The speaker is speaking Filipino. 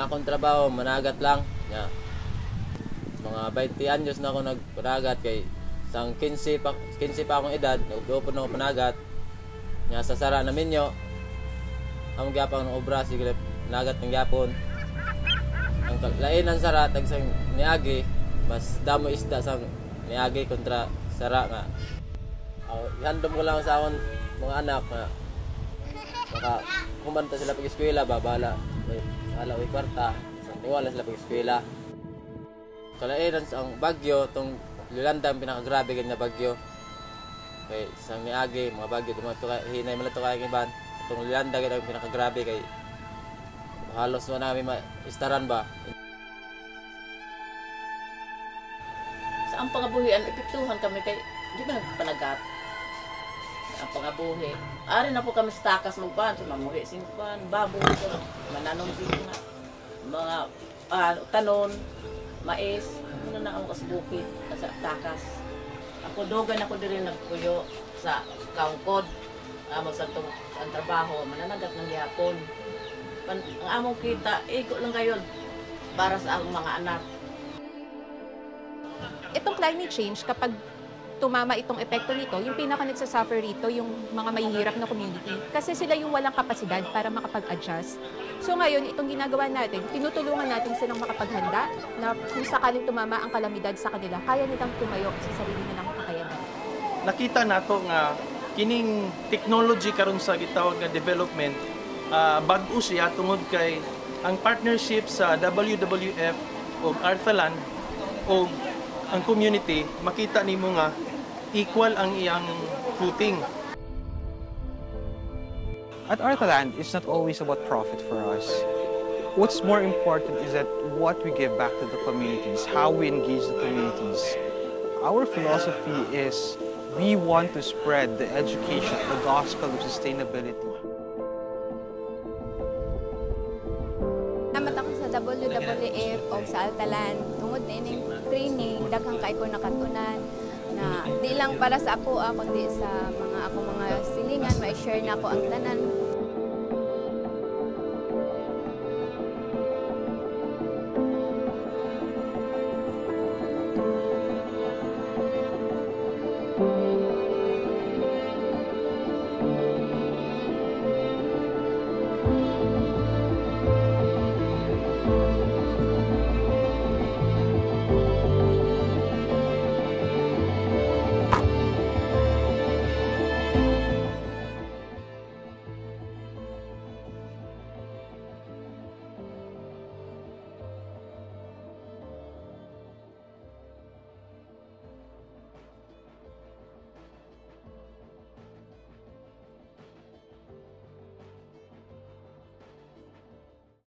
akong trabaho managat lang. Ya. Mga 20 anyos na ako nagpanagat kay sang 15 pa akong edad, nagupod na ako panagat. Nya sa sara na minyo. Ang gyapon ng obra sige panagat ng gyapon. Ang lain ang sara tag sang niagi, mas damo isda sang niagi kontra sara nga. Ihandom ko lang sa akong mga anak na maka kumanta sila pag-eskwela babala. Ala uy kwarta, sa tiwala sila pag-eskwela. Kalairan ang bagyo, itong Yolanda ang pinakagrabe ganyan na bagyo. Kay sang niagi, mga bagyo, hinay mo lang ito kaya iban. Itong Yolanda ganyan ang pinakagrabe kay halos mo namin maistaran ba. Sa ang pangabuhian, epektuhan kami kay, di ba nagpanagat? Ang pangabuhi. Ari na po kami sa takas magpan, so mamuhi singpan, baboy, mananong singpan, mga tanon, mais, ano na ako sa bukid, sa takas. Ako dogan ako din nagpuyo sa kaungkod. Amo sa ang trabaho, mananagat ng yapon. Ang among kita, iko lang gayon para sa akong mga anak. Itong climate change, kapag tumama itong epekto nito, yung pinaka nagsasuffer rito, yung mga mahihirap na community, kasi sila yung walang kapasidad para makapag-adjust. So ngayon, itong ginagawa natin, tinutulungan natin silang makapaghanda na kung sakaling tumama ang kalamidad sa kanila, kaya nilang tumayo sa sarili nilang kakayanan. Nakita nato nga kining technology karon sa gitawag nga development, bag-o siya tungod kay ang partnership sa WWF o Arthaland o ang community, makita nimo nga equal ang iyang footing. At Arthaland, it's not always about profit for us. What's more important is that what we give back to the communities, how we engage the communities. Our philosophy is we want to spread the education, the gospel of sustainability. Salamat ako sa WWF o sa Arthaland. Tungod na ining training, daghang kay ko nakatunan na di lang para sa ako, kundi sa mga silingan, ma-share na ako ang tanan